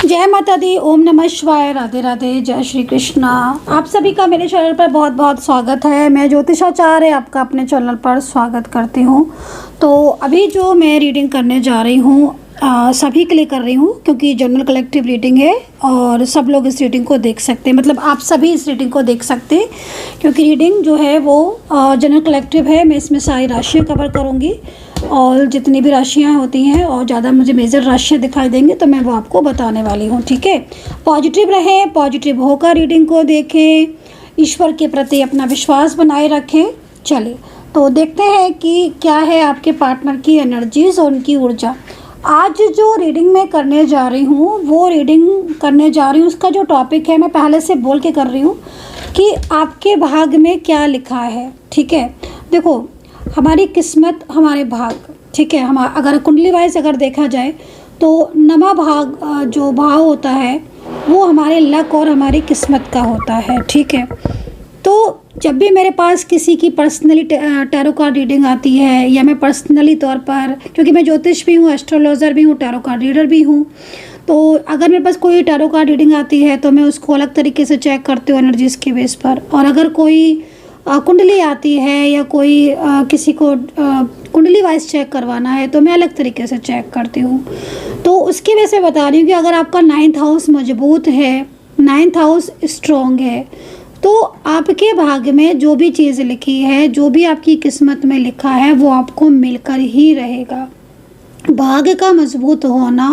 जय माता दी, ओम नमः शिवाय, राधे राधे, जय श्री कृष्णा। आप सभी का मेरे चैनल पर बहुत बहुत स्वागत है। मैं ज्योतिषाचार्य आपका अपने चैनल पर स्वागत करती हूँ। तो अभी जो मैं रीडिंग करने जा रही हूँ सभी के लिए कर रही हूँ, क्योंकि जनरल कलेक्टिव रीडिंग है और सब लोग इस रीडिंग को देख सकते हैं। मतलब आप सभी इस रीडिंग को देख सकते हैं, क्योंकि रीडिंग जो है वो जनरल कलेक्टिव है। मैं इसमें सारी राशियाँ कवर करूँगी और जितनी भी राशियाँ होती हैं, और ज़्यादा मुझे मेजर राशियाँ दिखाई देंगी तो मैं वो आपको बताने वाली हूँ। ठीक है, पॉजिटिव रहें, पॉजिटिव होकर रीडिंग को देखें, ईश्वर के प्रति अपना विश्वास बनाए रखें। चलिए तो देखते हैं कि क्या है आपके पार्टनर की एनर्जीज और उनकी ऊर्जा। आज जो रीडिंग मैं करने जा रही हूँ, वो रीडिंग करने जा रही हूँ, उसका जो टॉपिक है मैं पहले से बोल के कर रही हूँ कि आपके भाग में क्या लिखा है। ठीक है, देखो हमारी किस्मत, हमारे भाग, ठीक है, हम अगर कुंडली वाइज अगर देखा जाए तो नमा भाग जो भाव होता है वो हमारे लक और हमारी किस्मत का होता है। ठीक है, तो जब भी मेरे पास किसी की पर्सनली टैरो कार्ड रीडिंग आती है, या मैं पर्सनली तौर पर, क्योंकि मैं ज्योतिष भी हूँ, एस्ट्रोलॉजर भी हूँ, टैरो कार्ड रीडर भी हूँ, तो अगर मेरे पास कोई टैरो कार्ड रीडिंग आती है तो मैं उसको अलग तरीके से चेक करती हूँ एनर्जीज़ के बेस पर। और अगर कोई कुंडली आती है या कोई किसी को कुंडली वाइज चेक करवाना है तो मैं अलग तरीके से चेक करती हूँ। तो उसकी वजह से बता रही हूँ कि अगर आपका 9th हाउस मजबूत है, 9th हाउस स्ट्रॉन्ग है, तो आपके भाग्य में जो भी चीज़ लिखी है, जो भी आपकी किस्मत में लिखा है, वो आपको मिलकर ही रहेगा। भाग्य का मजबूत होना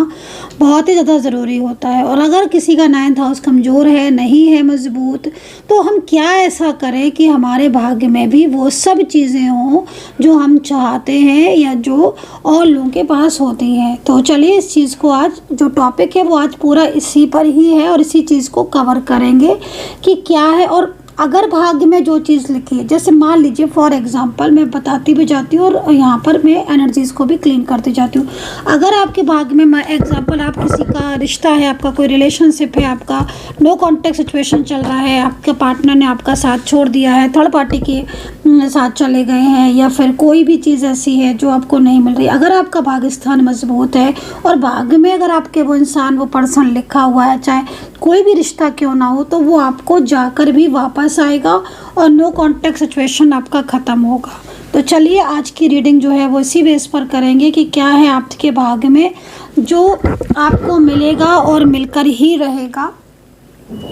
बहुत ही ज़्यादा ज़रूरी होता है। और अगर किसी का 9th हाउस कमज़ोर है, नहीं है मजबूत, तो हम क्या ऐसा करें कि हमारे भाग्य में भी वो सब चीज़ें हों जो हम चाहते हैं या जो और लोगों के पास होती हैं। तो चलिए इस चीज़ को, आज जो टॉपिक है वो आज पूरा इसी पर ही है और इसी चीज़ को कवर करेंगे कि क्या है। और अगर भाग्य में जो चीज़ लिखी है, जैसे मान लीजिए फॉर एग्जांपल, मैं बताती भी जाती हूँ और यहाँ पर मैं एनर्जीज़ को भी क्लीन करती जाती हूँ। अगर आपके भाग्य में एग्जांपल, आप किसी का रिश्ता है, आपका कोई रिलेशनशिप है, आपका नो कॉन्टेक्ट सिचुएशन चल रहा है, आपके पार्टनर ने आपका साथ छोड़ दिया है, थर्ड पार्टी के साथ चले गए हैं, या फिर कोई भी चीज़ ऐसी है जो आपको नहीं मिल रही, अगर आपका भाग्य स्थान मजबूत है और भाग्य में अगर आपके वो इंसान, वो पर्सन लिखा हुआ है, चाहे कोई भी रिश्ता क्यों ना हो, तो वो आपको जाकर भी वापस आएगा और नो कॉन्टेक्ट सिचुएशन आपका ख़त्म होगा। तो चलिए आज की रीडिंग जो है वो इसी बेस पर करेंगे कि क्या है आपके भाग्य में जो आपको मिलेगा और मिलकर ही रहेगा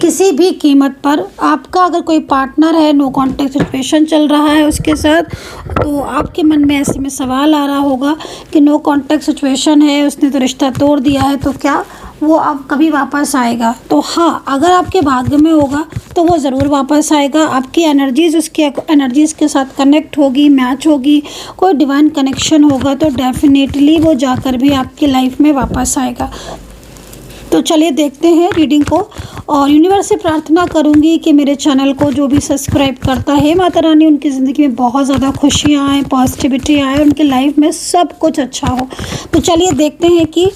किसी भी कीमत पर। आपका अगर कोई पार्टनर है, नो कॉन्टेक्ट सिचुएशन चल रहा है उसके साथ, तो आपके मन में ऐसे में सवाल आ रहा होगा कि नो कॉन्टेक्ट सिचुएशन है, उसने तो रिश्ता तोड़ दिया है, तो क्या वो अब कभी वापस आएगा? तो हाँ, अगर आपके भाग्य में होगा तो वो ज़रूर वापस आएगा। आपकी एनर्जीज़ उसके एनर्जीज़ के साथ कनेक्ट होगी, मैच होगी, कोई डिवाइन कनेक्शन होगा, तो डेफिनेटली वो जाकर भी आपकी लाइफ में वापस आएगा। तो चलिए देखते हैं रीडिंग को। और यूनिवर्स से प्रार्थना करूंगी कि मेरे चैनल को जो भी सब्सक्राइब करता है, माता रानी उनकी ज़िंदगी में बहुत ज़्यादा खुशियाँ आएँ, पॉजिटिविटी आए, उनकी लाइफ में सब कुछ अच्छा हो। तो चलिए देखते हैं कि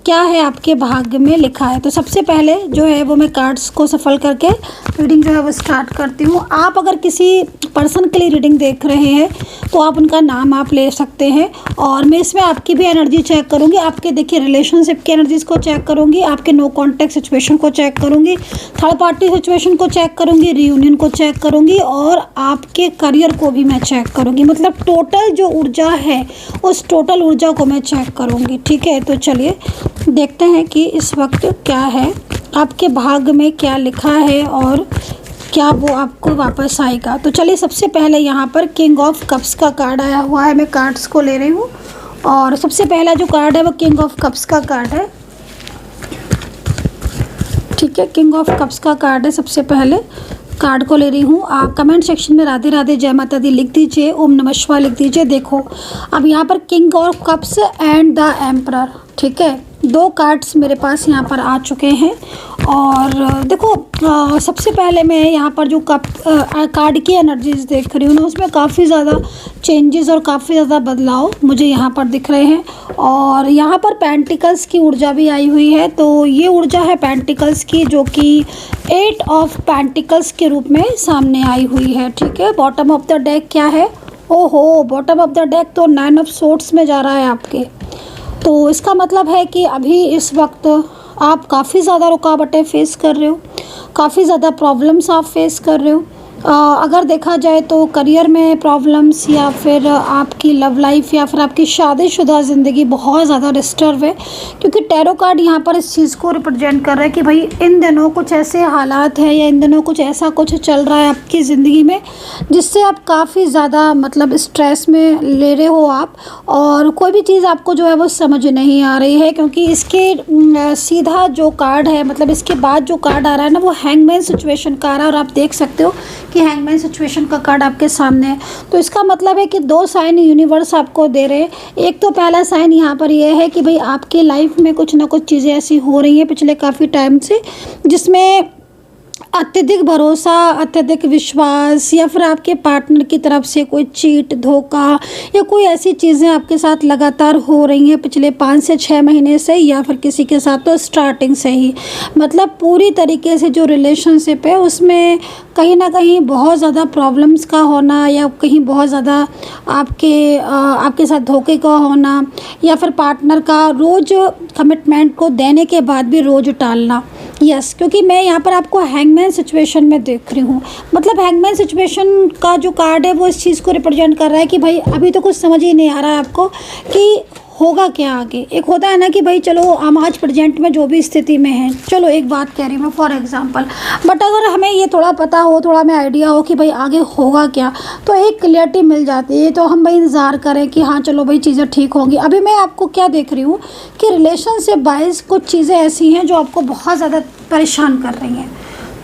क्या है आपके भाग्य में लिखा है। तो सबसे पहले जो है वो मैं कार्ड्स को सफल करके रीडिंग जो है वो स्टार्ट करती हूँ। आप अगर किसी पर्सन के लिए रीडिंग देख रहे हैं तो आप उनका नाम आप ले सकते हैं, और मैं इसमें आपकी भी एनर्जी चेक करूँगी। आपके देखिए रिलेशनशिप की एनर्जीज़ को चेक करूँगी, आपके नो कॉन्टेक्ट सिचुएशन को चेक करूँगी, थर्ड पार्टी सिचुएशन को चेक करूँगी, रियूनियन को चेक करूँगी, और आपके करियर को भी मैं चेक करूँगी। मतलब टोटल जो ऊर्जा है उस टोटल ऊर्जा को मैं चेक करूँगी। ठीक है, तो चलिए देखते हैं कि इस वक्त क्या है आपके भाग्य में, क्या लिखा है और क्या वो आपको वापस आएगा। तो चलिए सबसे पहले यहाँ पर किंग ऑफ कप्स का कार्ड आया हुआ है, मैं कार्ड्स को ले रही हूँ। और सबसे पहला जो कार्ड है वो किंग ऑफ कप्स का कार्ड है। ठीक है, किंग ऑफ कप्स का कार्ड है। सबसे पहले कार्ड को ले रही हूँ। आप कमेंट सेक्शन में राधे राधे जय माता दी लिख दीजिए, ओम नमः शिवाय लिख दीजिए। देखो अब यहाँ पर king of cups and the emperor, ठीक है, दो कार्ड्स मेरे पास यहाँ पर आ चुके हैं। और देखो सबसे पहले मैं यहाँ पर जो कार्ड की एनर्जीज देख रही हूँ ना, उसमें काफ़ी ज़्यादा चेंजेस और काफ़ी ज़्यादा बदलाव मुझे यहाँ पर दिख रहे हैं। और यहाँ पर पेंटिकल्स की ऊर्जा भी आई हुई है। तो ये ऊर्जा है पेंटिकल्स की, जो कि 8 ऑफ पेंटिकल्स के रूप में सामने आई हुई है। ठीक है, बॉटम ऑफ द डेक क्या है? ओहो, बॉटम ऑफ द डेक तो 9 ऑफ सोर्ड्स में जा रहा है आपके। तो इसका मतलब है कि अभी इस वक्त आप काफ़ी ज़्यादा रुकावटें फेस कर रहे हो, काफ़ी ज़्यादा प्रॉब्लम्स आप फेस कर रहे हो। अगर देखा जाए तो करियर में प्रॉब्लम्स या फिर आपकी लव लाइफ या फिर आपकी शादीशुदा ज़िंदगी बहुत ज़्यादा डिस्टर्ब है, क्योंकि टैरो कार्ड यहाँ पर इस चीज़ को रिप्रेजेंट कर रहा है कि भाई इन दिनों कुछ ऐसे हालात हैं या इन दिनों कुछ ऐसा कुछ चल रहा है आपकी ज़िंदगी में जिससे आप काफ़ी ज़्यादा मतलब स्ट्रेस में ले रहे हो आप, और कोई भी चीज़ आपको जो है वो समझ नहीं आ रही है, क्योंकि इसके सीधा जो कार्ड है मतलब इसके बाद जो कार्ड आ रहा है ना वो हैंगमैन सिचुएशन का आ रहा है, और आप देख सकते हो कि हैंगमैन सिचुएशन का कार्ड आपके सामने है। तो इसका मतलब है कि दो साइन यूनिवर्स आपको दे रहे हैं। एक तो पहला साइन यहाँ पर यह है कि भाई आपकी लाइफ में कुछ ना कुछ चीज़ें ऐसी हो रही हैं पिछले काफ़ी टाइम से जिसमें अत्यधिक भरोसा, अत्यधिक विश्वास या फिर आपके पार्टनर की तरफ से कोई चीट, धोखा या कोई ऐसी चीज़ें आपके साथ लगातार हो रही हैं पिछले 5 से 6 महीने से, या फिर किसी के साथ तो स्टार्टिंग से ही, मतलब पूरी तरीके से जो रिलेशनशिप है उसमें कहीं ना कहीं बहुत ज़्यादा प्रॉब्लम्स का होना, या कहीं बहुत ज़्यादा आपके साथ धोखे का होना, या फिर पार्टनर का रोज़ कमिटमेंट को देने के बाद भी रोज़ टालना। यस, क्योंकि मैं यहाँ पर आपको हैंगमैन सिचुएशन में देख रही हूँ। मतलब हैंगमैन सिचुएशन का जो कार्ड है वो इस चीज़ को रिप्रेजेंट कर रहा है कि भाई अभी तो कुछ समझ ही नहीं आ रहा है आपको कि होगा क्या आगे। एक होता है ना कि भाई चलो हम आज प्रेजेंट में जो भी स्थिति में हैं, चलो एक बात कह रही हूँ मैं फॉर एग्जांपल, बट अगर हमें ये थोड़ा पता हो, थोड़ा हमें आइडिया हो कि भाई आगे होगा क्या, तो एक क्लियरिटी मिल जाती है। तो हम भाई इंतज़ार करें कि हाँ चलो भाई चीज़ें ठीक होंगी। अभी मैं आपको क्या देख रही हूँ कि रिलेशनशिप वाइज कुछ चीज़ें ऐसी हैं जो आपको बहुत ज़्यादा परेशान कर रही हैं।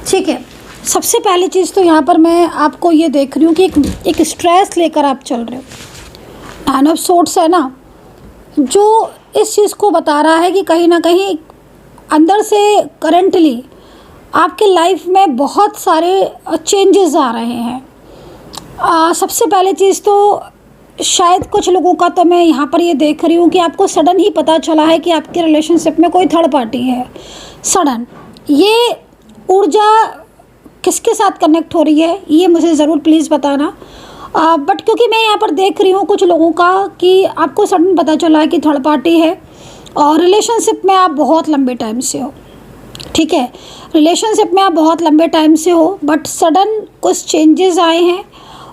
ठीक है, सबसे पहली चीज़ तो यहाँ पर मैं आपको ये देख रही हूँ कि एक स्ट्रेस लेकर आप चल रहे हो। 9 ऑफ सोर्ड्स है ना, जो इस चीज़ को बता रहा है कि कहीं ना कहीं अंदर से करंटली आपके लाइफ में बहुत सारे चेंजेस आ रहे हैं। सबसे पहले चीज़ तो शायद कुछ लोगों का तो मैं यहाँ पर ये देख रही हूँ कि आपको सडन ही पता चला है कि आपके रिलेशनशिप में कोई थर्ड पार्टी है। सडन ये ऊर्जा किसके साथ कनेक्ट हो रही है ये मुझे ज़रूर प्लीज़ बताना। बट क्योंकि मैं यहाँ पर देख रही हूँ कुछ लोगों का कि आपको सडन पता चला है कि थर्ड पार्टी है, और रिलेशनशिप में आप बहुत लंबे टाइम से हो। ठीक है, रिलेशनशिप में आप बहुत लंबे टाइम से हो, बट सडन कुछ चेंजेस आए हैं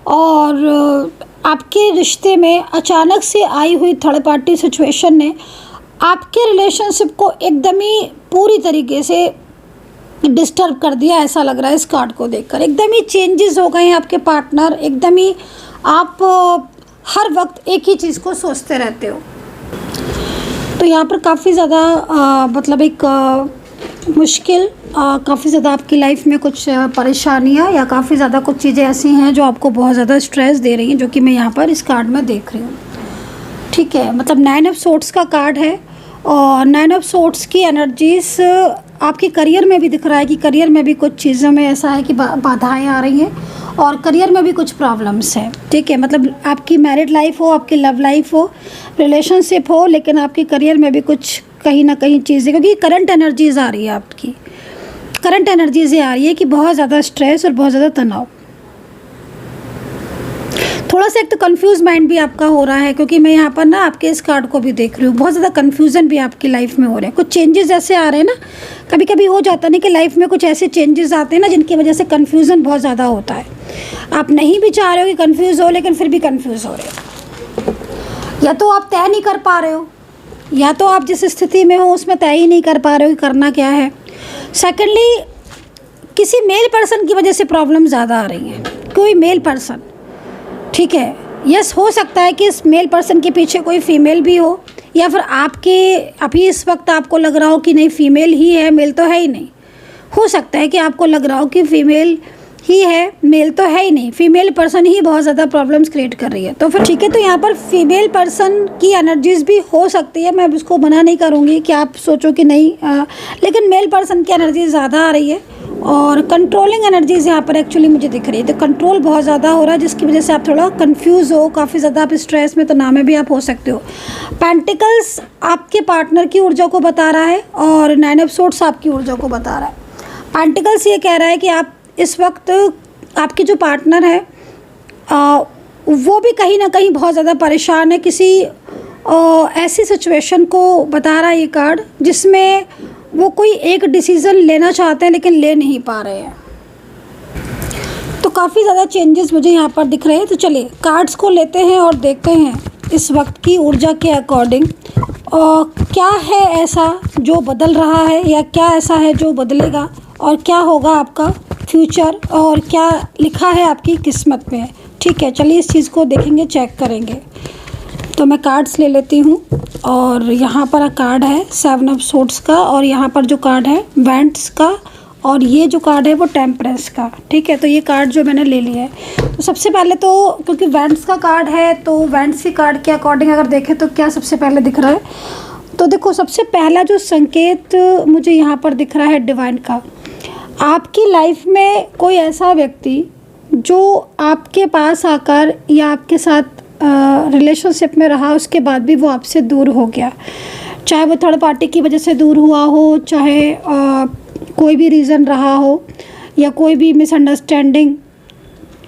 और आपके रिश्ते में अचानक से आई हुई थर्ड पार्टी सिचुएशन ने आपके रिलेशनशिप को एकदम ही पूरी तरीके से डिस्टर्ब कर दिया। ऐसा लग रहा है इस कार्ड को देखकर, एकदम ही चेंजेस हो गए हैं आपके पार्टनर, एकदम ही आप हर वक्त एक ही चीज़ को सोचते रहते हो। तो यहाँ पर काफ़ी ज़्यादा मतलब एक मुश्किल, काफ़ी ज़्यादा आपकी लाइफ में कुछ परेशानियाँ या काफ़ी ज़्यादा कुछ चीज़ें ऐसी हैं जो आपको बहुत ज़्यादा स्ट्रेस दे रही हैं, जो कि मैं यहाँ पर इस कार्ड में देख रही हूँ। ठीक है, मतलब 9 ऑफ सोर्ड्स का कार्ड है, और 9 ऑफ सोर्ड्स की एनर्जीज आपके करियर में भी दिख रहा है कि करियर में भी कुछ चीज़ों में ऐसा है कि बाधाएं आ रही हैं, और करियर में भी कुछ प्रॉब्लम्स हैं। ठीक है, मतलब आपकी मैरिड लाइफ हो, आपकी लव लाइफ हो, रिलेशनशिप हो, लेकिन आपके करियर में भी कुछ कहीं ना कहीं चीज़ें, क्योंकि करंट एनर्जीज आ रही है, आपकी करंट एनर्जीज ये आ रही है कि बहुत ज़्यादा स्ट्रेस और बहुत ज़्यादा तनाव, थोड़ा सा एक तो कंफ्यूज माइंड भी आपका हो रहा है, क्योंकि मैं यहाँ पर ना आपके इस कार्ड को भी देख रही हूँ, बहुत ज़्यादा कंफ्यूजन भी आपकी लाइफ में हो रहे हैं। कुछ चेंजेस ऐसे आ रहे हैं ना, कभी कभी हो जाता नहीं कि लाइफ में कुछ ऐसे चेंजेस आते हैं ना जिनकी वजह से कंफ्यूजन बहुत ज़्यादा होता है। आप नहीं भी चाह रहे हो कि कंफ्यूज हो, लेकिन फिर भी कंफ्यूज हो रहे हो, या तो आप तय नहीं कर पा रहे हो, या तो आप जिस स्थिति में हो उसमें तय ही नहीं कर पा रहे हो कि करना क्या है। सेकेंडली, किसी मेल पर्सन की वजह से प्रॉब्लम ज़्यादा आ रही है, कोई मेल पर्सन। ठीक है, यस, हो सकता है कि इस मेल पर्सन के पीछे कोई फीमेल भी हो, या फिर आपके अभी इस वक्त आपको लग रहा हो कि नहीं फीमेल ही है, मेल तो है ही नहीं। हो सकता है कि आपको लग रहा हो कि फीमेल ही है, मेल तो है ही नहीं, फीमेल पर्सन ही बहुत ज़्यादा प्रॉब्लम्स क्रिएट कर रही है। तो फिर ठीक है, तो यहाँ पर फीमेल पर्सन की एनर्जीज भी हो सकती है, मैं अब इसको मना नहीं करूँगी कि आप सोचो कि नहीं, लेकिन मेल पर्सन की एनर्जी ज़्यादा आ रही है, और कंट्रोलिंग एनर्जीज यहाँ पर एक्चुअली मुझे दिख रही है। तो कंट्रोल बहुत ज़्यादा हो रहा है, जिसकी वजह से आप थोड़ा कंफ्यूज हो, काफ़ी ज़्यादा आप स्ट्रेस में, तनाव में भी आप हो सकते हो। पेंटिकल्स आपके पार्टनर की ऊर्जा को बता रहा है, और 9 ऑफ सोर्ड्स आपकी ऊर्जा को बता रहा है। पेंटिकल्स ये कह रहा है कि आप इस वक्त, आपकी जो पार्टनर है वो भी कहीं ना कहीं बहुत ज़्यादा परेशान है, किसी ऐसी सिचुएशन को बता रहा है ये कार्ड जिसमें वो कोई एक डिसीज़न लेना चाहते हैं लेकिन ले नहीं पा रहे हैं। तो काफ़ी ज़्यादा चेंजेस मुझे यहाँ पर दिख रहे हैं। तो चलिए कार्ड्स को लेते हैं और देखते हैं इस वक्त की ऊर्जा के अकॉर्डिंग और क्या है ऐसा जो बदल रहा है या क्या ऐसा है जो बदलेगा और क्या होगा आपका फ्यूचर और क्या लिखा है आपकी किस्मत में। ठीक है, चलिए इस चीज़ को देखेंगे, चेक करेंगे। तो मैं कार्ड्स ले लेती हूँ और यहाँ पर कार्ड है 7 ऑफ सोर्ड्स का और यहाँ पर जो कार्ड है वैंड्स का और ये जो कार्ड है वो टेम्परेंस का। ठीक है, तो ये कार्ड जो मैंने ले लिया है। तो सबसे पहले तो क्योंकि वैंड्स का कार्ड है तो वैंड्स की कार्ड के अकॉर्डिंग अगर देखें तो क्या सबसे पहले दिख रहा है, तो देखो सबसे पहला जो संकेत मुझे यहाँ पर दिख रहा है डिवाइन का। आपकी लाइफ में कोई ऐसा व्यक्ति जो आपके पास आकर या आपके साथ रिलेशनशिप में रहा, उसके बाद भी वो आपसे दूर हो गया, चाहे वो थर्ड पार्टी की वजह से दूर हुआ हो, चाहे कोई भी रीज़न रहा हो या कोई भी मिसअंडरस्टैंडिंग,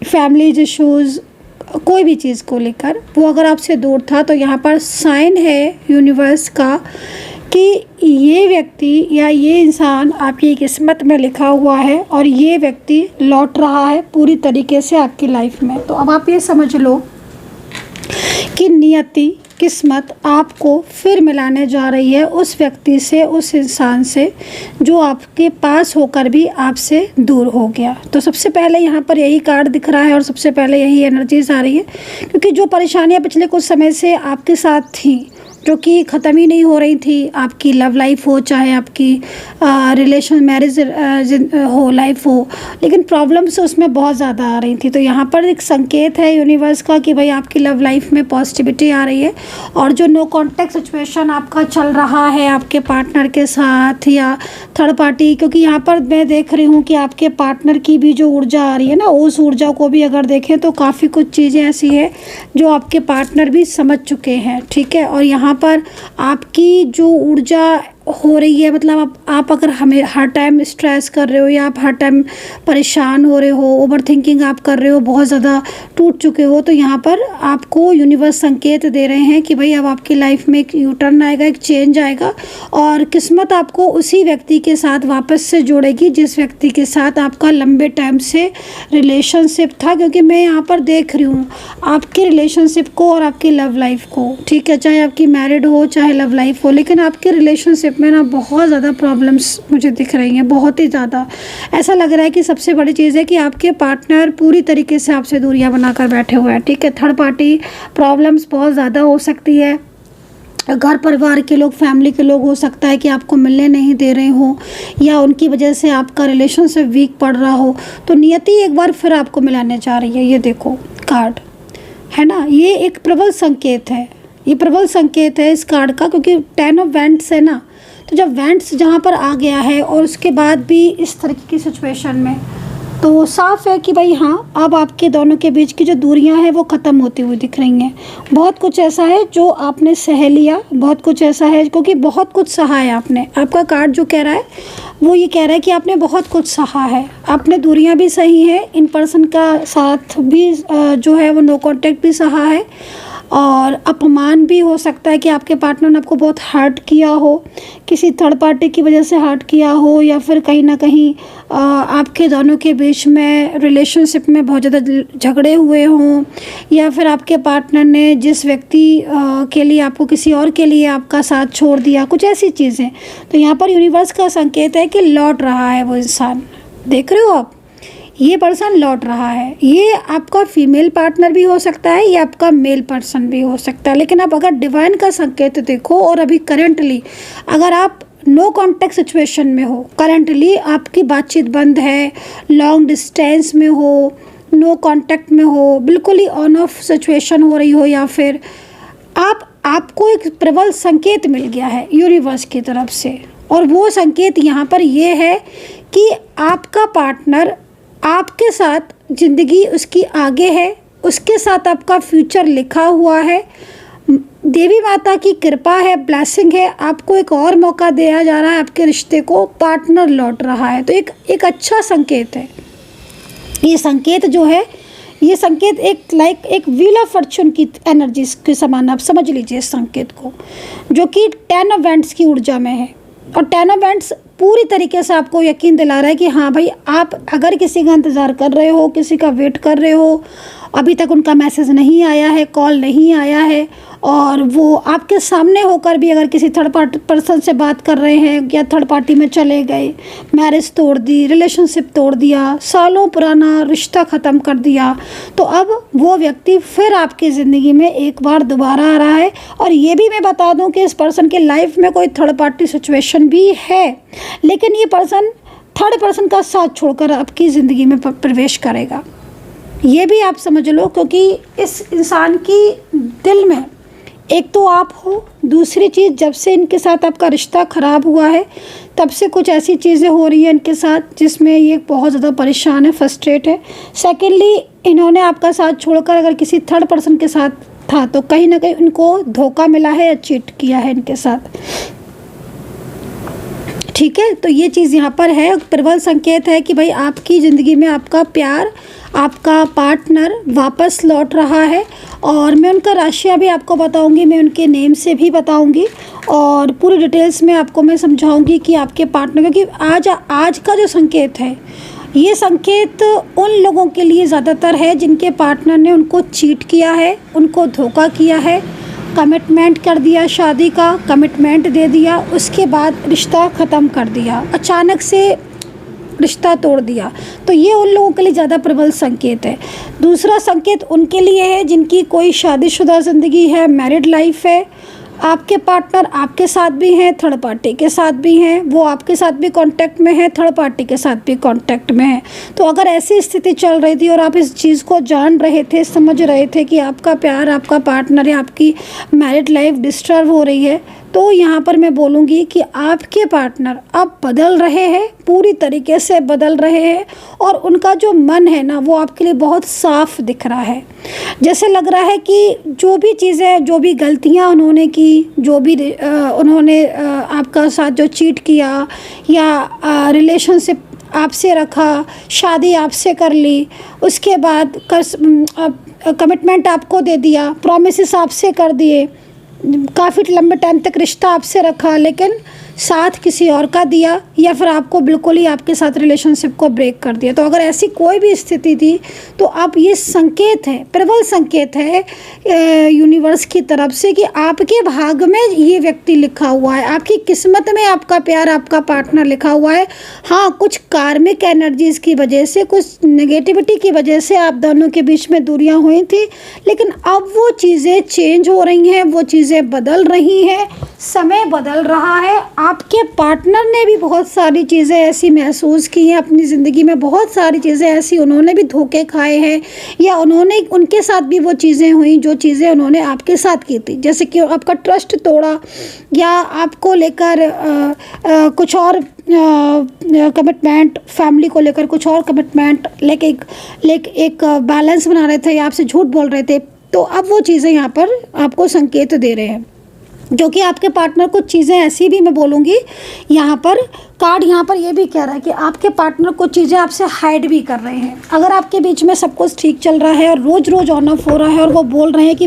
फैमिलीज इश्यूज़, कोई भी चीज़ को लेकर वो अगर आपसे दूर था, तो यहाँ पर साइन है यूनिवर्स का कि ये व्यक्ति या ये इंसान आपकी किस्मत में लिखा हुआ है और ये व्यक्ति लौट रहा है पूरी तरीके से आपकी लाइफ में। तो अब आप ये समझ लो कि नियति, किस्मत आपको फिर मिलाने जा रही है उस व्यक्ति से, उस इंसान से जो आपके पास होकर भी आपसे दूर हो गया। तो सबसे पहले यहाँ पर यही कार्ड दिख रहा है और सबसे पहले यही एनर्जीज आ रही है, क्योंकि जो परेशानियाँ पिछले कुछ समय से आपके साथ थी जो कि ख़त्म ही नहीं हो रही थी, आपकी लव लाइफ हो चाहे आपकी रिलेशन मैरिज हो लाइफ हो, लेकिन प्रॉब्लम्स उसमें बहुत ज़्यादा आ रही थी। तो यहाँ पर एक संकेत है यूनिवर्स का कि भाई आपकी लव लाइफ में पॉजिटिविटी आ रही है और जो नो कॉन्टैक्ट सिचुएशन आपका चल रहा है आपके पार्टनर के साथ या थर्ड पार्टी, क्योंकि यहाँ पर मैं देख रही हूँ कि आपके पार्टनर की भी जो ऊर्जा आ रही है ना, उस ऊर्जा को भी अगर देखें तो काफ़ी कुछ चीज़ें ऐसी है जो आपके पार्टनर भी समझ चुके हैं। ठीक है, और यहाँ पर आपकी जो ऊर्जा हो रही है, मतलब आप अगर हमें हर टाइम स्ट्रेस कर रहे हो या आप हर टाइम परेशान हो रहे हो, ओवर थिंकिंग आप कर रहे हो, बहुत ज़्यादा टूट चुके हो, तो यहाँ पर आपको यूनिवर्स संकेत दे रहे हैं कि भाई अब आपकी लाइफ में एक यू टर्न आएगा, एक चेंज आएगा और किस्मत आपको उसी व्यक्ति के साथ वापस से जोड़ेगी जिस व्यक्ति के साथ आपका लंबे टाइम से रिलेशनशिप था। क्योंकि मैं यहाँ पर देख रही हूँ आपके रिलेशनशिप को और आपकी लव लाइफ को। ठीक है, चाहे आपकी मैरिड हो चाहे लव लाइफ हो, लेकिन आपके रिलेशनशिप में ना बहुत ज़्यादा प्रॉब्लम्स मुझे दिख रही हैं, बहुत ही ज़्यादा। ऐसा लग रहा है कि सबसे बड़ी चीज़ है कि आपके पार्टनर पूरी तरीके से आपसे दूरियां बनाकर बैठे हुए हैं। ठीक है, थर्ड पार्टी प्रॉब्लम्स बहुत ज़्यादा हो सकती है, घर परिवार के लोग, फैमिली के लोग हो सकता है कि आपको मिलने नहीं दे रहे हो या उनकी वजह से आपका रिलेशनशिप वीक पड़ रहा हो। तो नियति एक बार फिर आपको मिलाने जा रही है। ये देखो कार्ड है ना, ये एक प्रबल संकेत है, ये प्रबल संकेत है इस कार्ड का, क्योंकि 10 ऑफ वैंड्स है ना। तो जब वैंड्स जहाँ पर आ गया है और उसके बाद भी इस तरीके की सिचुएशन में, तो साफ है कि भाई हाँ, अब आपके दोनों के बीच की जो दूरियां हैं वो ख़त्म होती हुई दिख रही हैं। बहुत कुछ ऐसा है जो आपने सह लिया, बहुत कुछ ऐसा है क्योंकि बहुत कुछ सहा है आपने। आपका कार्ड जो कह रहा है वो ये कह रहा है कि आपने बहुत कुछ सहा है, आपने दूरियां भी सही हैं, इन पर्सन का साथ भी जो है वो नो कॉन्टैक्ट भी सहा है और अपमान भी हो सकता है कि आपके पार्टनर ने आपको बहुत हर्ट किया हो, किसी थर्ड पार्टी की वजह से हर्ट किया हो या फिर कहीं ना कहीं आपके दोनों के बीच में रिलेशनशिप में बहुत ज़्यादा झगड़े हुए हों या फिर आपके पार्टनर ने जिस व्यक्ति के लिए आपको किसी और के लिए आपका साथ छोड़ दिया, कुछ ऐसी चीज़ें। तो यहाँ पर यूनिवर्स का संकेत है कि लौट रहा है वो इंसान। देख रहे हो आप, ये पर्सन लौट रहा है। ये आपका फीमेल पार्टनर भी हो सकता है या आपका मेल पर्सन भी हो सकता है, लेकिन आप अगर डिवाइन का संकेत देखो और अभी करेंटली अगर आप नो कॉन्टैक्ट सिचुएशन में हो, करेंटली आपकी बातचीत बंद है, लॉन्ग डिस्टेंस में हो, नो कॉन्टैक्ट में हो, बिल्कुल ही ऑन ऑफ सिचुएशन हो रही हो, या फिर आपको एक प्रबल संकेत मिल गया है यूनिवर्स की तरफ से, और वो संकेत यहाँ पर ये है कि आपका पार्टनर आपके साथ ज़िंदगी उसकी आगे है, उसके साथ आपका फ्यूचर लिखा हुआ है। देवी माता की कृपा है, ब्लेसिंग है, आपको एक और मौका दिया जा रहा है, आपके रिश्ते को पार्टनर लौट रहा है। तो एक अच्छा संकेत है ये संकेत जो है, ये संकेत एक व्हील ऑफ फॉर्चून की एनर्जी के समान आप समझ लीजिए इस संकेत को, जो कि 10 ऑफ वैंड्स की ऊर्जा में है। और 10 ऑफ वैंड्स पूरी तरीके से आपको यकीन दिला रहा है कि हाँ भाई, आप अगर किसी का इंतज़ार कर रहे हो, किसी का वेट कर रहे हो, अभी तक उनका मैसेज नहीं आया है, कॉल नहीं आया है, और वो आपके सामने होकर भी अगर किसी थर्ड पार्टी पर्सन से बात कर रहे हैं या थर्ड पार्टी में चले गए, मैरिज तोड़ दी, रिलेशनशिप तोड़ दिया, सालों पुराना रिश्ता ख़त्म कर दिया, तो अब वो व्यक्ति फिर आपकी ज़िंदगी में एक बार दोबारा आ रहा है। और ये भी मैं बता दूं कि इस पर्सन के लाइफ में कोई थर्ड पार्टी सिचुएशन भी है, लेकिन ये पर्सन थर्ड पर्सन का साथ छोड़कर आपकी ज़िंदगी में प्रवेश करेगा। ये भी आप समझ लो, क्योंकि इस इंसान की दिल में एक तो आप हो, दूसरी चीज़ जब से इनके साथ आपका रिश्ता ख़राब हुआ है तब से कुछ ऐसी चीज़ें हो रही हैं इनके साथ जिसमें ये बहुत ज़्यादा परेशान है, फ्रस्ट्रेट है। सेकेंडली, इन्होंने आपका साथ छोड़कर अगर किसी थर्ड पर्सन के साथ था तो कहीं ना कहीं इनको धोखा मिला है या चीट किया है इनके साथ। ठीक है, तो ये चीज़ यहाँ पर है, प्रबल संकेत है कि भाई आपकी ज़िंदगी में आपका प्यार, आपका पार्टनर वापस लौट रहा है। और मैं उनका राशियाँ भी आपको बताऊंगी, मैं उनके नेम से भी बताऊंगी और पूरी डिटेल्स में आपको मैं समझाऊंगी कि आपके पार्टनर, क्योंकि आज का जो संकेत है ये संकेत उन लोगों के लिए ज़्यादातर है जिनके पार्टनर ने उनको चीट किया है, उनको धोखा किया है, कमिटमेंट कर दिया, शादी का कमिटमेंट दे दिया, उसके बाद रिश्ता ख़त्म कर दिया, अचानक से रिश्ता तोड़ दिया। तो ये उन लोगों के लिए ज़्यादा प्रबल संकेत है। दूसरा संकेत उनके लिए है जिनकी कोई शादीशुदा ज़िंदगी है, मैरिड लाइफ है, आपके पार्टनर आपके साथ भी हैं, थर्ड पार्टी के साथ भी हैं, वो आपके साथ भी कांटेक्ट में है, थर्ड पार्टी के साथ भी कांटेक्ट में है। तो अगर ऐसी स्थिति चल रही थी और आप इस चीज़ को जान रहे थे, समझ रहे थे कि आपका प्यार, आपका पार्टनर या आपकी मैरिड लाइफ डिस्टर्ब हो रही है, तो यहाँ पर मैं बोलूँगी कि आपके पार्टनर अब बदल रहे हैं, पूरी तरीके से बदल रहे हैं, और उनका जो मन है ना वो आपके लिए बहुत साफ दिख रहा है। जैसे लग रहा है कि जो भी चीज़ें, जो भी गलतियाँ उन्होंने की, जो भी उन्होंने आपका साथ जो चीट किया या रिलेशनशिप आपसे रखा, शादी आपसे कर ली, उसके बाद कमिटमेंट आपको दे दिया, प्रॉमिसेस आपसे कर दिए, काफ़ी लंबे टाइम तक रिश्ता आपसे रखा लेकिन साथ किसी और का दिया, या फिर आपको बिल्कुल ही आपके साथ रिलेशनशिप को ब्रेक कर दिया। तो अगर ऐसी कोई भी स्थिति थी तो अब ये संकेत है, प्रबल संकेत है यूनिवर्स की तरफ से कि आपके भाग में ये व्यक्ति लिखा हुआ है, आपकी किस्मत में आपका प्यार, आपका पार्टनर लिखा हुआ है। हाँ, कुछ कार्मिक एनर्जीज़ की वजह से, कुछ नेगेटिविटी की वजह से आप दोनों के बीच में दूरियां हुई थी, लेकिन अब वो चीज़ें चेंज हो रही हैं, वो चीज़ें बदल रही हैं, समय बदल रहा है। आपके पार्टनर ने भी बहुत सारी चीज़ें ऐसी महसूस की हैं अपनी ज़िंदगी में, बहुत सारी चीज़ें ऐसी उन्होंने भी धोखे खाए हैं, या उनके साथ भी वो चीज़ें हुई जो चीज़ें उन्होंने आपके साथ की थी, जैसे कि आपका ट्रस्ट तोड़ा, या आपको लेकर कुछ और कमिटमेंट, फैमिली को लेकर कुछ और कमिटमेंट लेके एक बैलेंस बना रहे थे या आपसे झूठ बोल रहे थे। तो अब वो चीज़ें यहाँ पर आपको संकेत दे रहे हैं, जो कि आपके पार्टनर कुछ चीज़ें ऐसी भी मैं बोलूँगी, यहाँ पर कार्ड यहाँ पर ये भी कह रहा है कि आपके पार्टनर कुछ चीज़ें आपसे हाइड भी कर रहे हैं। अगर आपके बीच में सब कुछ ठीक चल रहा है और रोज़ रोज़ ऑन ऑफ हो रहा है और वो बोल रहे हैं कि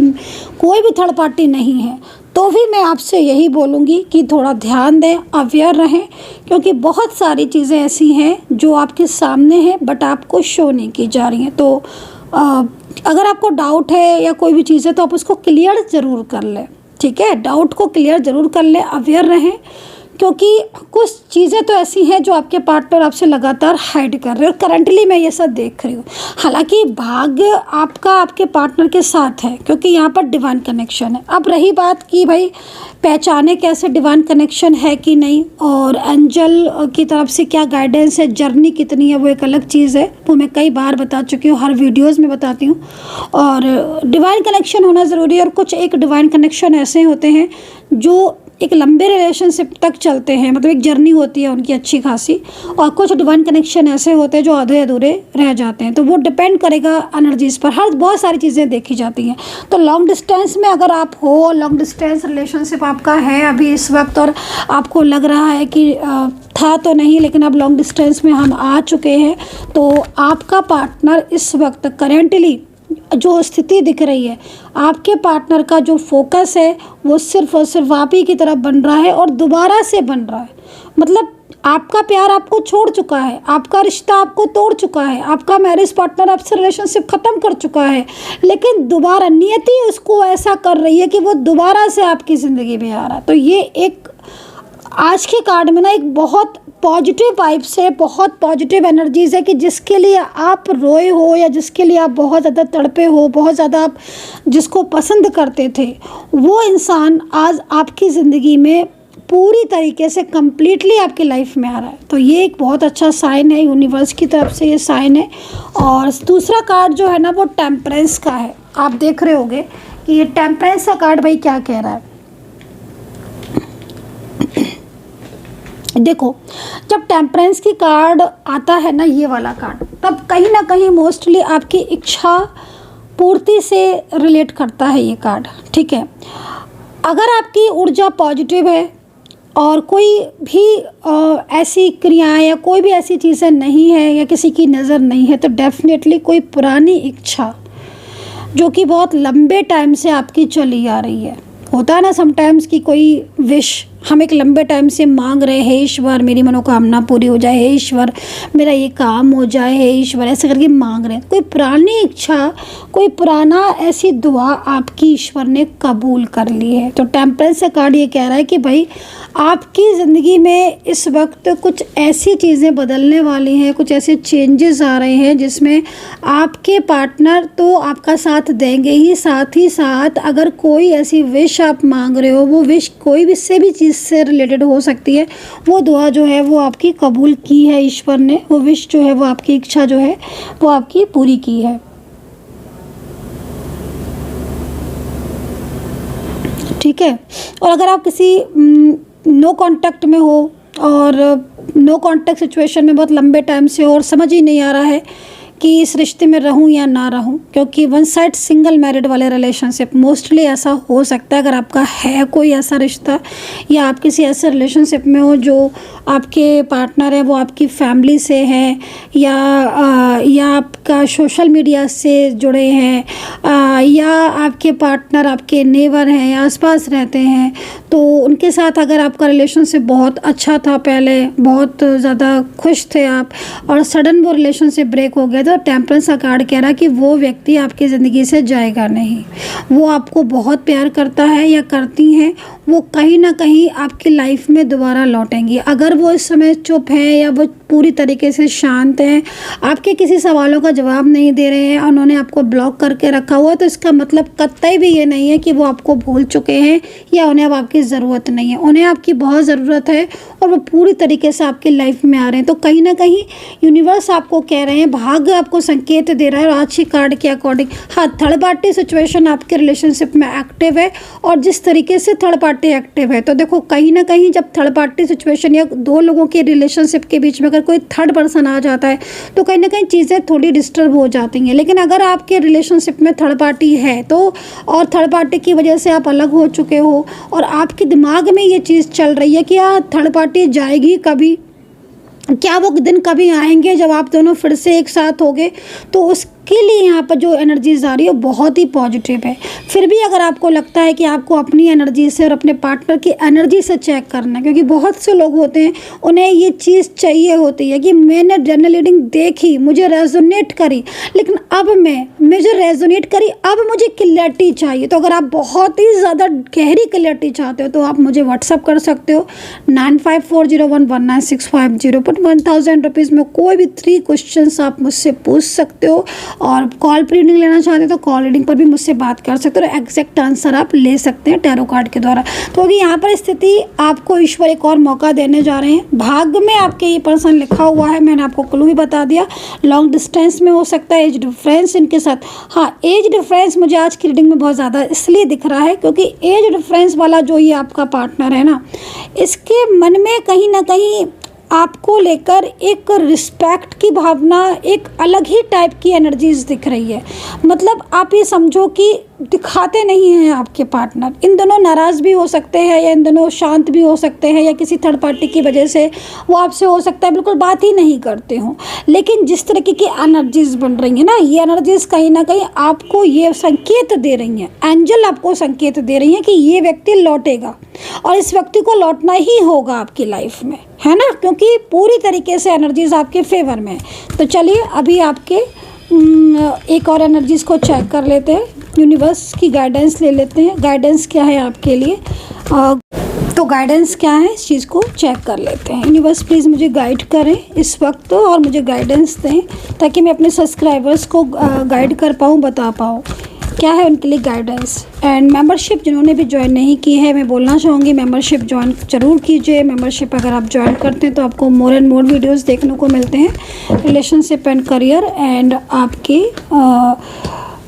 कोई भी थर्ड पार्टी नहीं है, तो भी मैं आपसे यही बोलूँगी कि थोड़ा ध्यान दें, अवेयर रहें, क्योंकि बहुत सारी चीज़ें ऐसी हैं जो आपके सामने हैं बट आपको शो नहीं की जा रही हैं। तो अगर आपको डाउट है या कोई भी चीज़ है तो आप उसको क्लियर ज़रूर कर लें, ठीक है, डाउट को क्लियर ज़रूर कर लें, अवेयर रहें, क्योंकि कुछ चीज़ें तो ऐसी हैं जो आपके पार्टनर आपसे लगातार हाइड कर रहे हैं और करंटली मैं ये सब देख रही हूँ। हालांकि भाग्य आपका आपके पार्टनर के साथ है, क्योंकि यहाँ पर डिवाइन कनेक्शन है। अब रही बात कि भाई पहचाने कैसे डिवाइन कनेक्शन है कि नहीं, और एंजल की तरफ से क्या गाइडेंस है, जर्नी कितनी है, वो एक अलग चीज़ है, वो मैं कई बार बता चुकी हूँ, हर वीडियोज़ में बताती हूँ। और डिवाइन कनेक्शन होना ज़रूरी है, और कुछ एक डिवाइन कनेक्शन ऐसे होते हैं जो एक लंबे रिलेशनशिप तक चलते हैं, मतलब एक जर्नी होती है उनकी अच्छी खासी, और कुछ डिवाइन कनेक्शन ऐसे होते हैं जो आधे अधूरे रह जाते हैं। तो वो डिपेंड करेगा एनर्जीज़ पर, हर बहुत सारी चीज़ें देखी जाती हैं। तो लॉन्ग डिस्टेंस में अगर आप हो, लॉन्ग डिस्टेंस रिलेशनशिप आपका है अभी इस वक्त, और आपको लग रहा है कि था तो नहीं लेकिन अब लॉन्ग डिस्टेंस में हम आ चुके हैं, तो आपका पार्टनर इस वक्त करेंटली जो स्थिति दिख रही है, आपके पार्टनर का जो फोकस है वो सिर्फ और सिर्फ आप ही की तरफ बन रहा है और दोबारा से बन रहा है। मतलब आपका प्यार आपको छोड़ चुका है, आपका रिश्ता आपको तोड़ चुका है, आपका मैरिज पार्टनर आपसे रिलेशनशिप ख़त्म कर चुका है, लेकिन दोबारा नियति उसको ऐसा कर रही है कि वो दोबारा से आपकी ज़िंदगी में आ रहा है। तो ये एक आज के कार्ड में ना एक बहुत पॉजिटिव वाइब्स है, बहुत पॉजिटिव एनर्जीज़ है कि जिसके लिए आप रोए हो या जिसके लिए आप बहुत ज़्यादा तड़पे हो, बहुत ज़्यादा आप जिसको पसंद करते थे, वो इंसान आज आपकी ज़िंदगी में पूरी तरीके से कम्प्लीटली आपकी लाइफ में आ रहा है। तो ये एक बहुत अच्छा साइन है, यूनिवर्स की तरफ से ये साइन है। और दूसरा कार्ड जो है ना वो टेम्परेंस का है। आप देख रहे होंगे कि ये टेम्परेंस का कार्ड भाई क्या कह रहा है। देखो, जब टेम्परेंस की कार्ड आता है ना, ये वाला कार्ड, तब कहीं ना कहीं मोस्टली आपकी इच्छा पूर्ति से रिलेट करता है ये कार्ड, ठीक है। अगर आपकी ऊर्जा पॉजिटिव है और कोई भी ऐसी क्रियाएं या कोई भी ऐसी चीज़ें नहीं है या किसी की नज़र नहीं है, तो डेफिनेटली कोई पुरानी इच्छा जो कि बहुत लंबे टाइम से आपकी चली आ रही है, होता है ना समटाइम्स कि कोई विश हम एक लंबे टाइम से मांग रहे हैं, ईश्वर मेरी मनोकामना पूरी हो जाए, हे ईश्वर मेरा ये काम हो जाए, हे ईश्वर, ऐसे करके मांग रहे हैं। कोई पुरानी इच्छा, कोई पुराना ऐसी दुआ आपकी ईश्वर ने कबूल कर ली है। तो टेम्परेंस का कार्ड ये कह रहा है कि भाई आपकी ज़िंदगी में इस वक्त कुछ ऐसी चीज़ें बदलने वाली हैं, कुछ ऐसे चेंजेस आ रहे हैं जिसमें आपके पार्टनर तो आपका साथ देंगे ही, साथ ही साथ अगर कोई ऐसी विश आप मांग रहे हो, वो विश कोई भी से भी चीज़ से रिलेटेड हो सकती है, वो दुआ जो है वो आपकी कबूल की है ईश्वर ने, वो विश जो है वो आपकी इच्छा जो है वो आपकी पूरी की है, ठीक है। और अगर आप किसी नो कांटेक्ट में हो और नो कांटेक्ट सिचुएशन में बहुत लंबे टाइम से हो और समझ ही नहीं आ रहा है कि इस रिश्ते में रहूं या ना रहूं, क्योंकि वन साइड सिंगल मैरिड वाले रिलेशनशिप मोस्टली ऐसा हो सकता है। अगर आपका है कोई ऐसा रिश्ता या आप किसी ऐसे रिलेशनशिप में हो जो आपके पार्टनर है वो आपकी फैमिली से है या आपका सोशल मीडिया से जुड़े हैं या आपके पार्टनर आपके नेबर हैं, आसपास रहते हैं, तो उनके साथ अगर आपका रिलेशनशिप बहुत अच्छा था, पहले बहुत ज़्यादा खुश थे आप, और सडन वो रिलेशनशिप ब्रेक हो गया, तो टेम्परेंस का कार्ड कह रहा है कि वो व्यक्ति आपकी ज़िंदगी से जाएगा नहीं। वो आपको बहुत प्यार करता है या करती हैं, वो कहीं ना कहीं आपकी लाइफ में दोबारा लौटेंगी। अगर वो इस समय चुप है या वो पूरी तरीके से शांत हैं, आपके किसी सवालों का जवाब नहीं दे रहे हैं, उन्होंने आपको ब्लॉक करके रखा हुआ है, तो इसका मतलब कतई भी ये नहीं है कि वो आपको भूल चुके हैं या उन्हें अब आपकी ज़रूरत नहीं है। उन्हें आपकी बहुत ज़रूरत है और वो पूरी तरीके से आपकी लाइफ में आ रहे हैं। तो कहीं ना कहीं यूनिवर्स आपको कह रहे हैं, भाग्य आपको संकेत दे रहा है, और आज की कार्ड के अकॉर्डिंग हाँ, थर्ड पार्टी सिचुएशन आपके रिलेशनशिप में एक्टिव है। और जिस तरीके से थर्ड पार्टी एक्टिव है, तो देखो कहीं ना कहीं जब थर्ड पार्टी सिचुएशन या दो लोगों के रिलेशनशिप के बीच में अगर कोई थर्ड पर्सन आ जाता है तो कहीं ना कहीं चीज़ें थोड़ी डिस्टर्ब हो जाती हैं। लेकिन अगर आपके रिलेशनशिप में थर्ड पार्टी है तो, और थर्ड पार्टी की वजह से आप अलग हो चुके हो और आपके दिमाग में ये चीज़ चल रही है कि यार थर्ड पार्टी जाएगी कभी, क्या वो दिन कभी आएंगे जब आप दोनों फिर से एक साथ होगे, तो उसके लिए यहाँ पर जो एनर्जीज आ रही है वो बहुत ही पॉजिटिव है। फिर भी अगर आपको लगता है कि आपको अपनी एनर्जी से और अपने पार्टनर की एनर्जी से चेक करना है, क्योंकि बहुत से लोग होते हैं उन्हें ये चीज़ चाहिए होती है कि मैंने जनरल रीडिंग देखी, मुझे रेजोनेट करी, लेकिन अब मुझे रेजोनेट करी, अब मुझे क्लैरिटी चाहिए। तो अगर आप बहुत ही ज़्यादा गहरी क्लैरिटी चाहते हो तो आप मुझे व्हाट्सअप कर सकते हो 9540119650 पर 1000 रुपीज़ में कोई भी 3 क्वेश्चंस आप मुझसे पूछ सकते हो, और कॉल पर रीडिंग लेना चाहते हो तो कॉल रीडिंग पर भी मुझसे बात कर सकते हो और एग्जैक्ट आंसर आप ले सकते हैं टैरो कार्ड के द्वारा। तो अभी यहाँ पर स्थिति आपको ईश्वर एक और मौका देने जा रहे हैं। भाग्य में आपके ये पर्सन लिखा हुआ है, मैंने आपको क्लू भी बता दिया, लॉन्ग डिस्टेंस में हो सकता है, एज डिफरेंस इनके साथ। हाँ, एज डिफरेंस मुझे आज की रीडिंग में बहुत ज़्यादा इसलिए दिख रहा है क्योंकि एज डिफरेंस वाला जो ये आपका पार्टनर है ना, इसके मन में कहीं ना कहीं आपको लेकर एक रिस्पेक्ट की भावना, एक अलग ही टाइप की एनर्जीज दिख रही है। मतलब आप ये समझो कि दिखाते नहीं हैं आपके पार्टनर। इन दोनों नाराज़ भी हो सकते हैं या इन दोनों शांत भी हो सकते हैं या किसी थर्ड पार्टी की वजह से वो आपसे हो सकता है बिल्कुल बात ही नहीं करते हों। लेकिन जिस तरीके की एनर्जीज़ बन रही हैं ना, ये एनर्जीज़ कहीं ना कहीं आपको ये संकेत दे रही हैं, एंजल आपको संकेत दे रही हैं कि ये व्यक्ति लौटेगा और इस व्यक्ति को लौटना ही होगा आपकी लाइफ में, है ना, क्योंकि पूरी तरीके से एनर्जीज़ आपके फेवर में है। तो चलिए अभी आपके एक और एनर्जीज़ को चेक कर लेते हैं, यूनिवर्स की गाइडेंस ले लेते हैं। गाइडेंस क्या है आपके लिए, तो गाइडेंस क्या है इस चीज़ को चेक कर लेते हैं। यूनिवर्स प्लीज़ मुझे गाइड करें इस वक्त और मुझे गाइडेंस दें ताकि मैं अपने सब्सक्राइबर्स को गाइड कर पाऊँ, बता पाऊँ क्या है उनके लिए गाइडेंस। एंड मेंबरशिप जिन्होंने भी ज्वाइन नहीं की है, मैं बोलना चाहूँगी मेंबरशिप ज्वाइन ज़रूर कीजिए। मेंबरशिप अगर आप ज्वाइन करते हैं तो आपको मोर एंड मोर वीडियोस देखने को मिलते हैं, रिलेशनशिप एंड करियर एंड आपके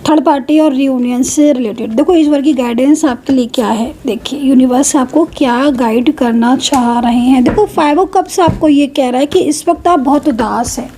थर्ड पार्टी और रियूनियन से रिलेटेड। देखो इस बार की गाइडेंस आपके लिए क्या है, देखिए यूनिवर्स आपको क्या गाइड करना चाह रहे हैं। देखो 5 ऑफ कप्स आपको ये कह रहा है कि इस वक्त आप बहुत उदास हैं।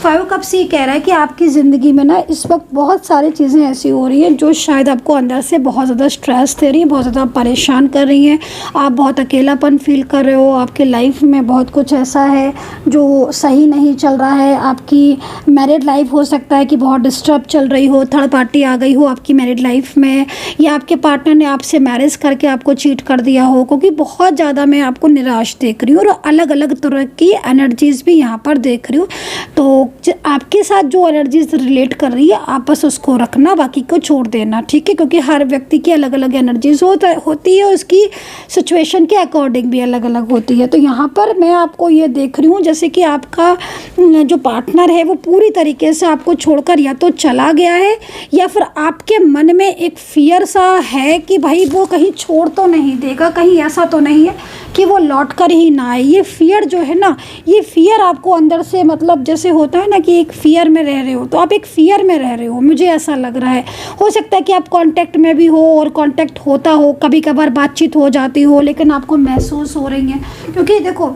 5 ऑफ कप्स ये कह रहा है कि आपकी ज़िंदगी में ना इस वक्त बहुत सारी चीज़ें ऐसी हो रही हैं जो शायद आपको अंदर से बहुत ज़्यादा स्ट्रेस दे रही हैं, बहुत ज़्यादा परेशान कर रही हैं। आप बहुत अकेलापन फील कर रहे हो, आपके लाइफ में बहुत कुछ ऐसा है जो सही नहीं चल रहा है। आपकी मैरिड लाइफ हो सकता है कि बहुत डिस्टर्ब चल रही हो, थर्ड पार्टी आ गई हो आपकी मैरिड लाइफ में, या आपके पार्टनर ने आपसे मैरिज करके आपको चीट कर दिया हो, क्योंकि बहुत ज़्यादा मैं आपको निराश देख रही हूँ और अलग अलग तरह की एनर्जीज़ भी यहाँ पर देख रही हूँ। तो आपके साथ जो एनर्जीज रिलेट कर रही है आप बस उसको रखना, बाकी को छोड़ देना, ठीक है, क्योंकि हर व्यक्ति की अलग अलग एनर्जीज होती है, उसकी सिचुएशन के अकॉर्डिंग भी अलग अलग होती है। तो यहाँ पर मैं आपको ये देख रही हूँ जैसे कि आपका जो पार्टनर है वो पूरी तरीके से आपको छोड़कर या तो चला गया है या फिर आपके मन में एक फियर सा है कि भाई वो कहीं छोड़ तो नहीं देगा, कहीं ऐसा तो नहीं है कि वो लौट कर ही ना आए। ये फियर जो है ना, ये फियर आपको अंदर से, मतलब जैसे होता है ना कि एक फियर में रह रहे हो, तो आप एक फियर में रह रहे हो, मुझे ऐसा लग रहा है। हो सकता है कि आप कांटेक्ट में भी हो और कांटेक्ट होता हो, कभी कभार बातचीत हो जाती हो, लेकिन आपको महसूस हो रही हैं, क्योंकि देखो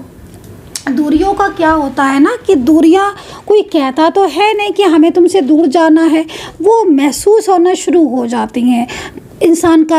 दूरियों का क्या होता है ना कि दूरियां कोई कहता तो है नहीं कि हमें तुमसे दूर जाना है, वो महसूस होना शुरू हो जाती हैं। इंसान का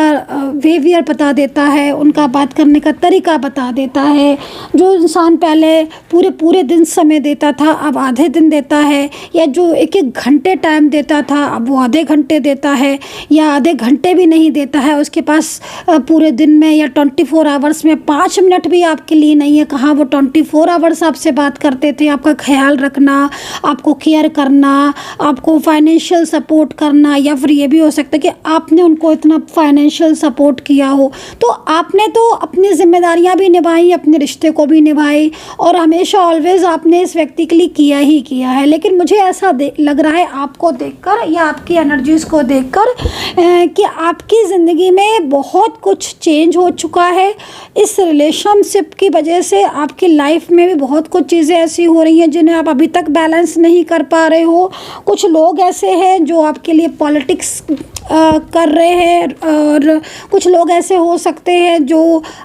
बिहेवियर बता देता है, उनका बात करने का तरीका बता देता है। जो इंसान पहले पूरे पूरे दिन समय देता था अब आधे दिन देता है, या जो एक एक घंटे टाइम देता था अब वो आधे घंटे देता है, या आधे घंटे भी नहीं देता है उसके पास पूरे दिन में, या 24 आवर्स में 5 मिनट भी आपके लिए नहीं है। कहाँ वो 24 आवर्स आपसे बात करते थे, आपका ख्याल रखना, आपको केयर करना, आपको फाइनेंशियल सपोर्ट करना, या फिर ये भी हो सकता है कि आपने उनको इतना फाइनेंशियल सपोर्ट किया हो। तो आपने तो अपनी जिम्मेदारियां भी निभाई, अपने रिश्ते को भी निभाई, और हमेशा ऑलवेज आपने इस व्यक्ति के लिए किया ही किया है। लेकिन मुझे ऐसा लग रहा है आपको देखकर या आपकी एनर्जीज़ को देखकर कि आपकी ज़िंदगी में बहुत कुछ चेंज हो चुका है। इस रिलेशनशिप की वजह से आपकी लाइफ में भी बहुत कुछ चीज़ें ऐसी हो रही हैं जिन्हें आप अभी तक बैलेंस नहीं कर पा रहे हो। कुछ लोग ऐसे हैं जो आपके लिए पॉलिटिक्स कर रहे हैं, और कुछ लोग ऐसे हो सकते हैं जो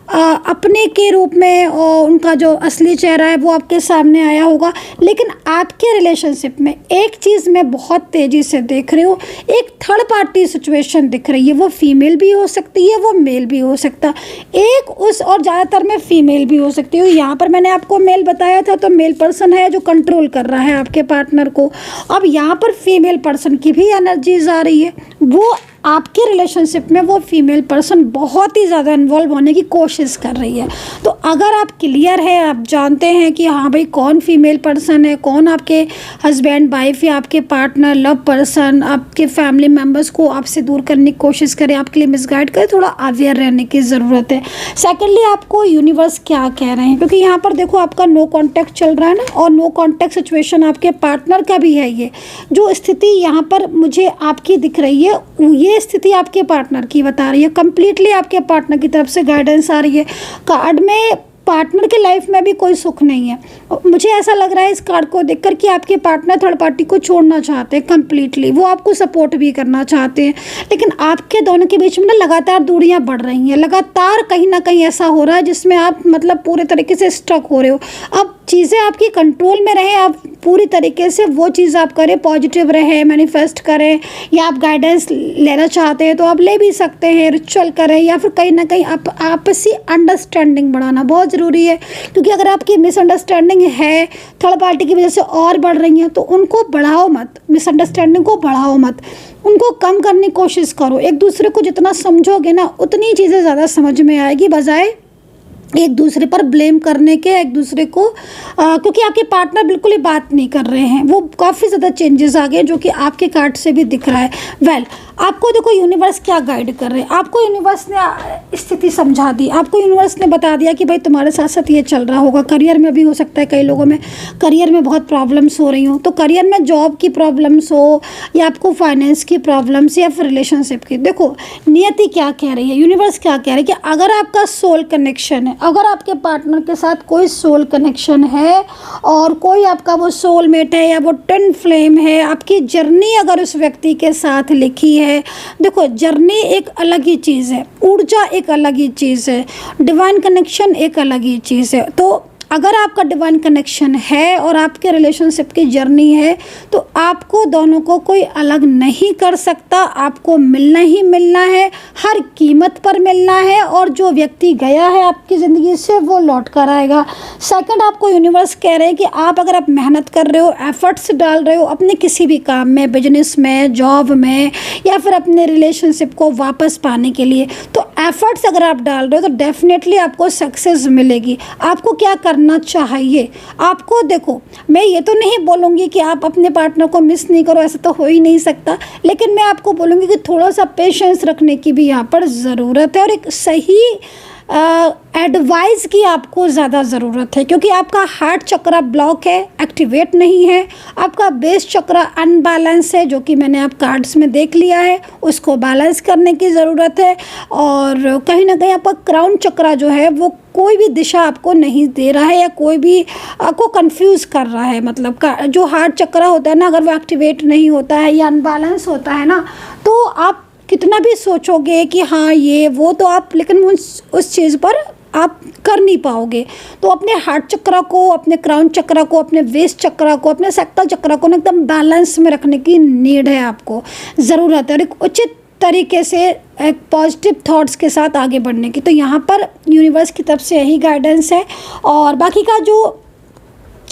अपने के रूप में, और उनका जो असली चेहरा है वो आपके सामने आया होगा। लेकिन आपके रिलेशनशिप में एक चीज़ मैं बहुत तेज़ी से देख रही हूँ, एक थर्ड पार्टी सिचुएशन दिख रही है। वो फीमेल भी हो सकती है, वो मेल भी हो सकता है, एक उस, और ज़्यादातर मैं फीमेल भी हो सकती हूँ। यहाँ पर मैंने आपको मेल बताया था, तो मेल पर्सन है जो कंट्रोल कर रहा है आपके पार्टनर को। अब यहाँ पर फीमेल पर्सन की भी एनर्जीज आ रही है, वो आपके रिलेशनशिप में वो फीमेल पर्सन बहुत ही ज़्यादा इन्वॉल्व होने की कोशिश कर रही है। तो अगर आप क्लियर है, आप जानते हैं कि हाँ भाई कौन फीमेल पर्सन है, कौन आपके हस्बैंड वाइफ या आपके पार्टनर लव पर्सन आपके फैमिली मेम्बर्स को आपसे दूर करने की कोशिश करे, आपके लिए मिसगाइड करे, थोड़ा अवेयर रहने की ज़रूरत है। सेकेंडली आपको यूनिवर्स क्या कह रहे हैं, क्योंकि यहाँ पर देखो आपका नो कॉन्टैक्ट चल रहा है ना, और नो कॉन्टैक्ट सिचुएशन आपके पार्टनर का भी है। ये जो स्थिति यहाँ पर मुझे आपकी दिख रही है, ये स्थिति आपके पार्टनर की बता रही है, कंप्लीटली आपके पार्टनर की तरफ से गाइडेंस आ रही है। कार्ड में पार्टनर के लाइफ में भी कोई सुख नहीं है। मुझे ऐसा लग रहा है इस कार्ड को देखकर कि आपके पार्टनर थर्ड पार्टी को छोड़ना चाहते हैं कंप्लीटली, वो आपको सपोर्ट भी करना चाहते हैं, लेकिन आपके दोनों के बीच में ना लगातार दूरियां बढ़ रही हैं। लगातार कहीं ना कहीं ऐसा हो रहा है जिसमें आप मतलब पूरे तरीके से स्टक हो रहे हो। अब चीज़ें आपकी कंट्रोल में रहे, आप पूरी तरीके से वो चीज़ आप करें, पॉजिटिव रहे, मैनिफेस्ट करें, या आप गाइडेंस लेना चाहते हैं तो आप ले भी सकते हैं, रिचुअल करें, या फिर कहीं ना कहीं आप आपसी अंडरस्टैंडिंग बढ़ाना बहुत ज़रूरी है। क्योंकि अगर आपकी मिसअंडरस्टैंडिंग है थर्ड पार्टी की वजह से और बढ़ रही हैं, तो उनको बढ़ाओ मत, मिसअंडरस्टैंडिंग को बढ़ाओ मत, उनको कम करने की कोशिश करो। एक दूसरे को जितना समझोगे ना उतनी चीज़ें ज़्यादा समझ में आएगी, बजाय एक दूसरे पर ब्लेम करने के, एक दूसरे को क्योंकि आपके पार्टनर बिल्कुल ही बात नहीं कर रहे हैं, वो काफ़ी ज़्यादा चेंजेस आ गए जो कि आपके कार्ड से भी दिख रहा है। आपको देखो यूनिवर्स क्या गाइड कर रहे हैं, आपको यूनिवर्स ने स्थिति समझा दी, आपको यूनिवर्स ने बता दिया कि भाई तुम्हारे साथ साथ ये चल रहा होगा। करियर में भी हो सकता है, कई लोगों में करियर में बहुत प्रॉब्लम्स हो रही हो, तो करियर में जॉब की प्रॉब्लम्स हो, या आपको फाइनेंस की प्रॉब्लम्स, या फिर रिलेशनशिप की। देखो नियति क्या कह रही है, यूनिवर्स क्या कह रही है कि अगर आपका सोल कनेक्शन है, अगर आपके पार्टनर के साथ कोई सोल कनेक्शन है और कोई आपका वो सोलमेट है या वो ट्विन फ्लेम है, आपकी जर्नी अगर उस व्यक्ति के साथ लिखी है, देखो जर्नी एक अलग ही चीज़ है, ऊर्जा एक अलग ही चीज़ है, डिवाइन कनेक्शन एक अलग ही चीज़ है। तो अगर आपका डिवाइन कनेक्शन है और आपके रिलेशनशिप की जर्नी है, तो आपको दोनों को कोई अलग नहीं कर सकता, आपको मिलना ही मिलना है, हर कीमत पर मिलना है, और जो व्यक्ति गया है आपकी ज़िंदगी से वो लौट कर आएगा। सेकंड, आपको यूनिवर्स कह रहे हैं कि आप अगर मेहनत कर रहे हो, एफर्ट्स डाल रहे हो अपने किसी भी काम में, बिजनेस में, जॉब में, या फिर अपने रिलेशनशिप को वापस पाने के लिए, तो एफर्ट्स अगर आप डाल रहे हो तो डेफिनेटली आपको सक्सेस मिलेगी। आपको क्या करना चाहिए, आपको देखो मैं ये तो नहीं बोलूँगी कि आप अपने पार्टनर को मिस नहीं करो, ऐसा तो हो ही नहीं सकता, लेकिन मैं आपको बोलूँगी कि थोड़ा सा पेशेंस रखने की भी यहाँ पर ज़रूरत है, और एक सही एडवाइस की आपको ज़्यादा ज़रूरत है। क्योंकि आपका हार्ट चक्रा ब्लॉक है, एक्टिवेट नहीं है, आपका बेस चक्रा अनबैलेंस है, जो कि मैंने आप कार्ड्स में देख लिया है, उसको बैलेंस करने की ज़रूरत है। और कहीं ना कहीं आपका क्राउन चक्रा जो है वो कोई भी दिशा आपको नहीं दे रहा है, या कोई भी आपको कंफ्यूज कर रहा है। मतलब जो हार्ट चक्रा होता है ना, अगर वो एक्टिवेट नहीं होता है या अनबैलेंस होता है ना, तो आप कितना भी सोचोगे कि हाँ ये वो, तो आप लेकिन उस चीज़ पर आप कर नहीं पाओगे। तो अपने हार्ट चक्रा को, अपने क्राउन चक्रा को, अपने वेस्ट चक्रा को, अपने सक्कल चक्रा को ना एकदम बैलेंस में रखने की नीड है, आपको ज़रूरत है, और एक उचित तरीके से एक पॉजिटिव थॉट्स के साथ आगे बढ़ने की। तो यहाँ पर यूनिवर्स की तरफ से यही गाइडेंस है। और बाकी का जो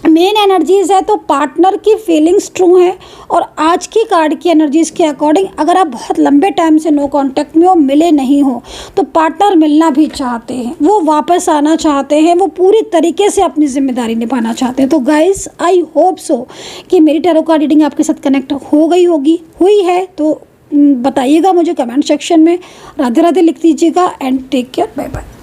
मेन एनर्जीज़ है, तो पार्टनर की फीलिंग्स ट्रू है, और आज की कार्ड की एनर्जीज़ के अकॉर्डिंग अगर आप बहुत लंबे टाइम से नो कांटेक्ट में हो, मिले नहीं हो, तो पार्टनर मिलना भी चाहते हैं, वो वापस आना चाहते हैं, वो पूरी तरीके से अपनी जिम्मेदारी निभाना चाहते हैं। तो गाइस आई होप सो कि मेरी टैरो कार्ड रीडिंग आपके साथ कनेक्ट हो गई होगी, हुई है तो बताइएगा मुझे कमेंट सेक्शन में। राधे राधे लिख दीजिएगा, and take care, bye bye.